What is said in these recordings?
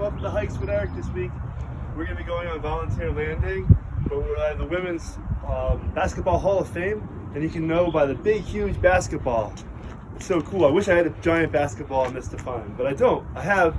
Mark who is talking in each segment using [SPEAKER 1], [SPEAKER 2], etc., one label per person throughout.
[SPEAKER 1] welcome to Hikes with Eric this week. We're going to be going on Volunteer Landing, but we're at the Women's Basketball Hall of Fame, and you can know by the big, huge basketball. It's so cool. I wish I had a giant basketball in this to find, but I don't. I have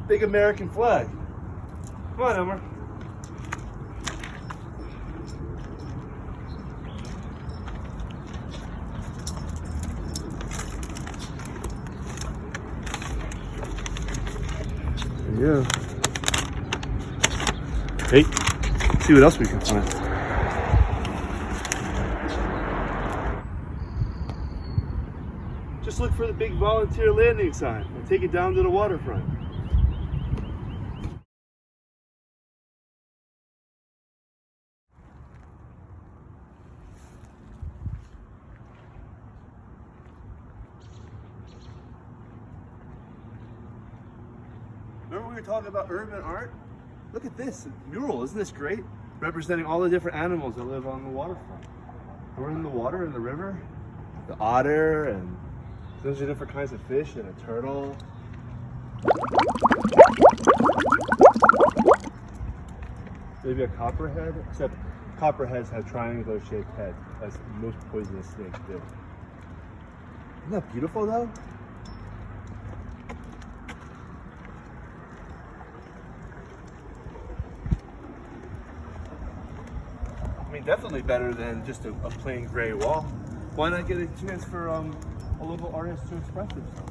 [SPEAKER 1] big American flag. Come on, Elmer. Yeah. Hey, see what else we can find. Just look for the big volunteer landing sign and take it down to the waterfront. Remember we were talking about urban art? Look at this mural, isn't this great? Representing all the different animals that live on the waterfront. We're in the water, in the river. The otter, and those are different kinds of fish, and a turtle. Maybe a copperhead, except copperheads have triangular shaped heads, as most poisonous snakes do. Isn't that beautiful though? I mean, definitely better than just a plain gray wall. Why not get a chance for a local artist to express himself?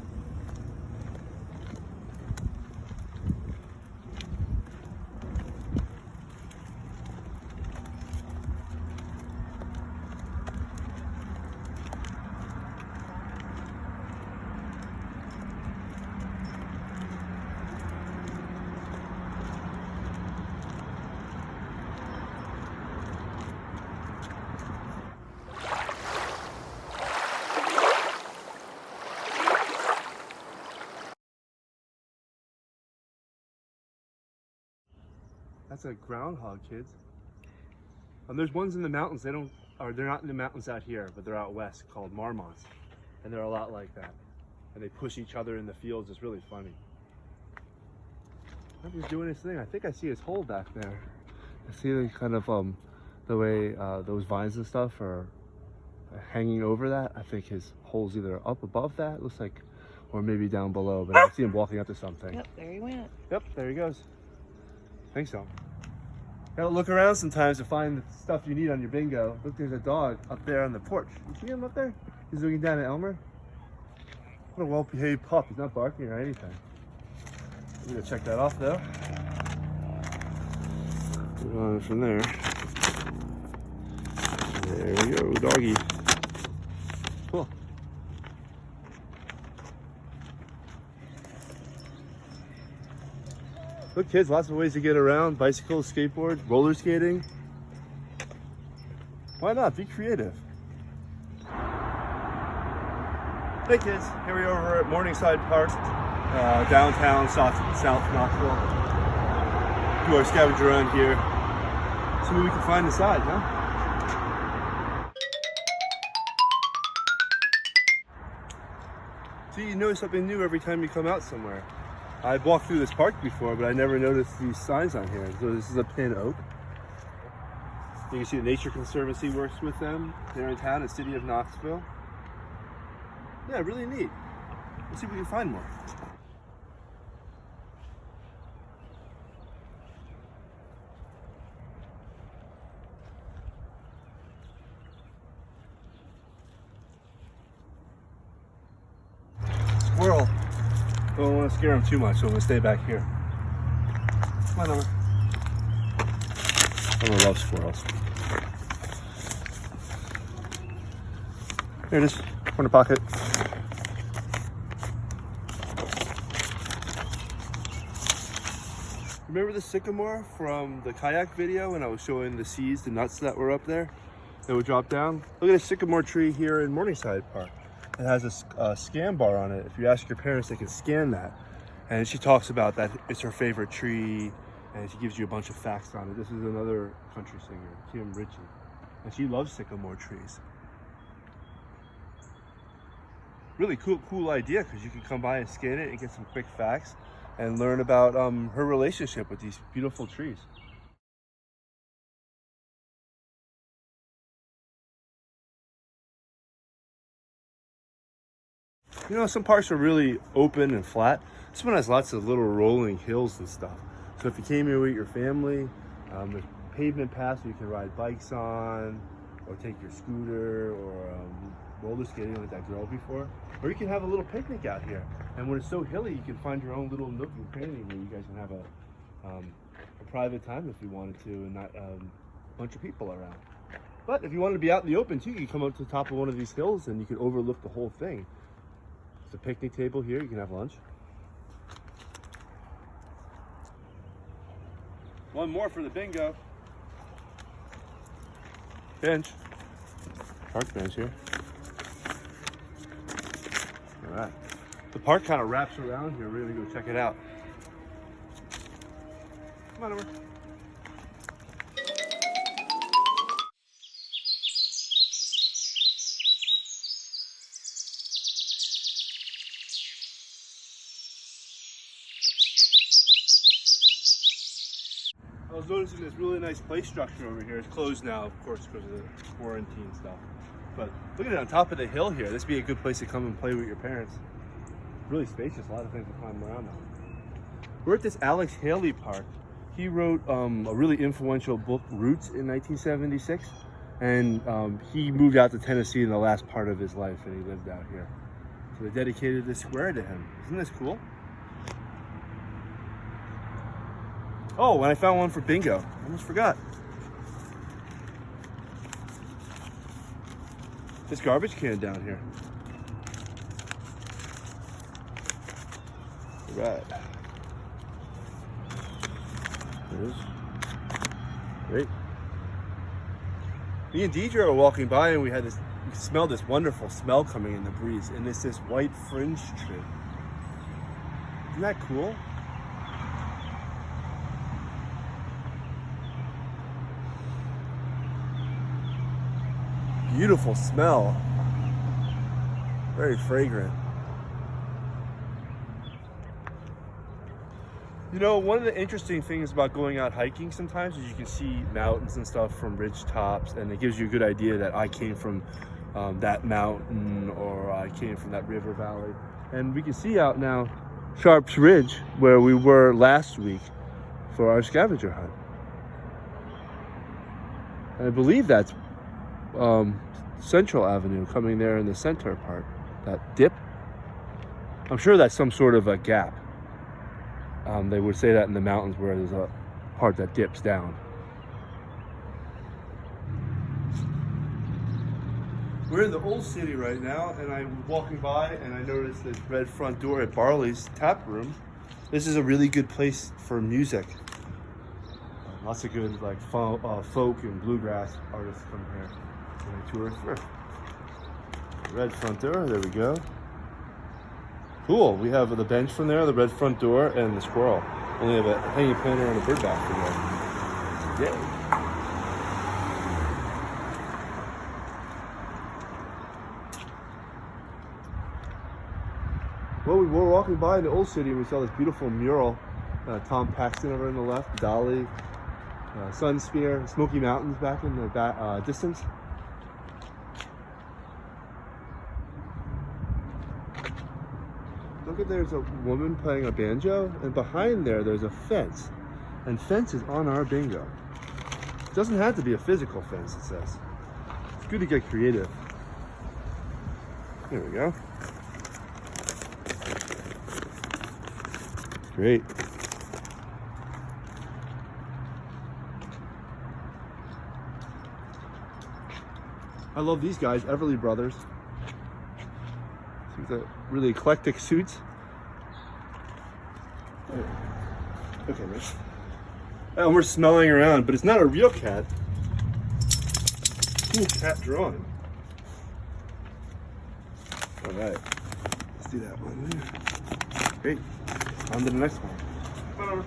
[SPEAKER 1] That's a groundhog, kids. There's ones in the mountains. They're not in the mountains out here, but they're out west, called marmots, and they're a lot like that. And they push each other in the fields. It's really funny. He's doing his thing. I think I see his hole back there. I see the kind of the way those vines and stuff are hanging over that. I think his hole's either up above that, looks like, or maybe down below. But I see him walking up to something.
[SPEAKER 2] Yep, there he went.
[SPEAKER 1] Yep, there he goes. I think so. Gotta look around sometimes to find the stuff you need on your bingo. Look, there's a dog up there on the porch. You see him up there? He's looking down at Elmer. What a well-behaved pup. He's not barking or anything. We're gonna check that off though. Move on from there. There we go, doggy. Cool. Look, kids, lots of ways to get around. Bicycles, skateboards, roller skating. Why not? Be creative. Hey kids, here we are over at Morningside Park, downtown, South Knoxville. Do our scavenger around here. See what we can find inside, huh? See, you notice something new every time you come out somewhere. I've walked through this park before, but I never noticed these signs on here. So this is a pin oak. You can see the Nature Conservancy works with them. They're in town, the city of Knoxville. Yeah, really neat. Let's see if we can find more. Squirrel. I don't want to scare him too much, so I'm going to stay back here. Come on over. I love squirrels. Here it is, corner pocket. Remember the sycamore from the kayak video when I was showing the seeds, the nuts that were up there that would drop down? Look at a sycamore tree here in Morningside Park. It has a scan bar on it. If you ask your parents, they can scan that. And she talks about that it's her favorite tree, and she gives you a bunch of facts on it. This is another country singer, Kim Ritchie, and she loves sycamore trees. really cool idea, because you can come by and scan it and get some quick facts and learn about her relationship with these beautiful trees. You know, some parks are really open and flat. This one has lots of little rolling hills and stuff. So if you came here with your family, there's pavement paths where you can ride bikes on, or take your scooter, or roller skating like that girl before. Or you can have a little picnic out here. And when it's so hilly, you can find your own little nook and cranny where you guys can have a private time if you wanted to, and not a bunch of people around. But if you wanted to be out in the open too, you can come up to the top of one of these hills and you can overlook the whole thing. There's a picnic table here, you can have lunch. One more for the bingo. Bench. Park bench here. All right. The park kind of wraps around here. We're gonna go check it out. Come on over. I was noticing this really nice play structure over here. It's closed now, of course, because of the quarantine stuff. But look at it on top of the hill here. This would be a good place to come and play with your parents. Really spacious, a lot of things to climb around now. We're at this Alex Haley Park. He wrote a really influential book, Roots, in 1976. And he moved out to Tennessee in the last part of his life, and he lived out here. So they dedicated this square to him. Isn't this cool? Oh, and I found one for bingo. I almost forgot. This garbage can down here. All right. There it is. Great. Me and Deidre were walking by, and we smelled this wonderful smell coming in the breeze, and it's this white fringe tree. Isn't that cool? Beautiful smell. Very fragrant. You know, one of the interesting things about going out hiking sometimes is you can see mountains and stuff from ridge tops, and it gives you a good idea that I came from that mountain, or I came from that river valley. And we can see out now Sharp's Ridge, where we were last week for our scavenger hunt. And I believe that's Central Avenue coming there in the center part, that dip. I'm sure that's some sort of a gap. They would say that in the mountains where there's a part that dips down. We're in the old city right now, and I'm walking by and I noticed this red front door at Barley's Tap Room. This is a really good place for music. Lots of good like folk and bluegrass artists come here. Tour first. Red front door, there we go. Cool, we have the bench from there, the red front door, and the squirrel. Only have a hanging planter and a bird bath for there. Yay. Well, we were walking by in the old city and we saw this beautiful mural. Tom Paxton over on the left, Dolly, Sun Spear, Smoky Mountains back in the distance. Look at, there's a woman playing a banjo, and behind there's a fence. And fence is on our bingo. It doesn't have to be a physical fence, it says. It's good to get creative. There we go. Great. I love these guys, Everly Brothers. These are really eclectic suits. Okay, Rich. And we're smelling around, but it's not a real cat. Cool cat drawing. All right, let's do that one there. Great. On to the next one. Come on over.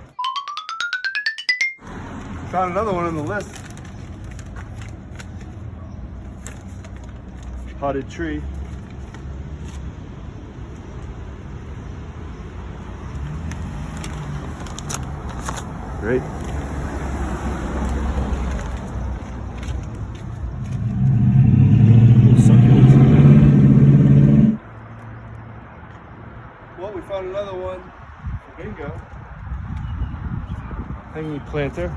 [SPEAKER 1] Found another one on the list. Potted tree. Great. Well, we found another one for bingo. Hanging planter.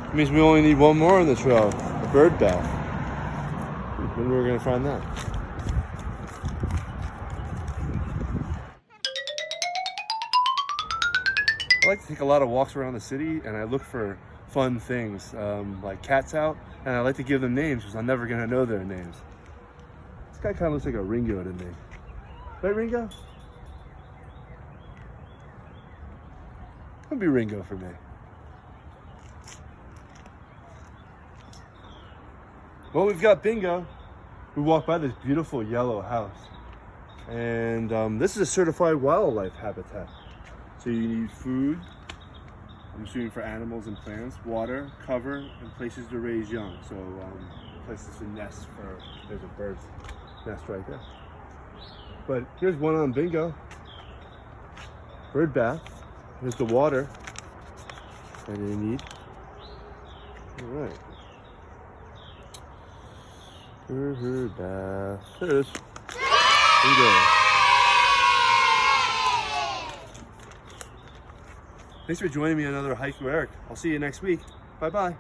[SPEAKER 1] It means we only need one more on this row. A bird bath. When are we going to find that? I like to take a lot of walks around the city and I look for fun things, like cats out, and I like to give them names because I'm never going to know their names. This guy kind of looks like a Ringo to me. Right, Ringo? It'll be Ringo for me. Well, we've got bingo. We walked by this beautiful yellow house. And this is a certified wildlife habitat. So you need food, I'm assuming for animals and plants, water, cover, and places to raise young. So places to nest for, there's a bird's nest right there. But here's one on bingo. Bird bath. Here's the water that you need. All right. Bird bath. There it is. Bingo. Thanks for joining me on another hike with Erik. I'll see you next week. Bye-bye.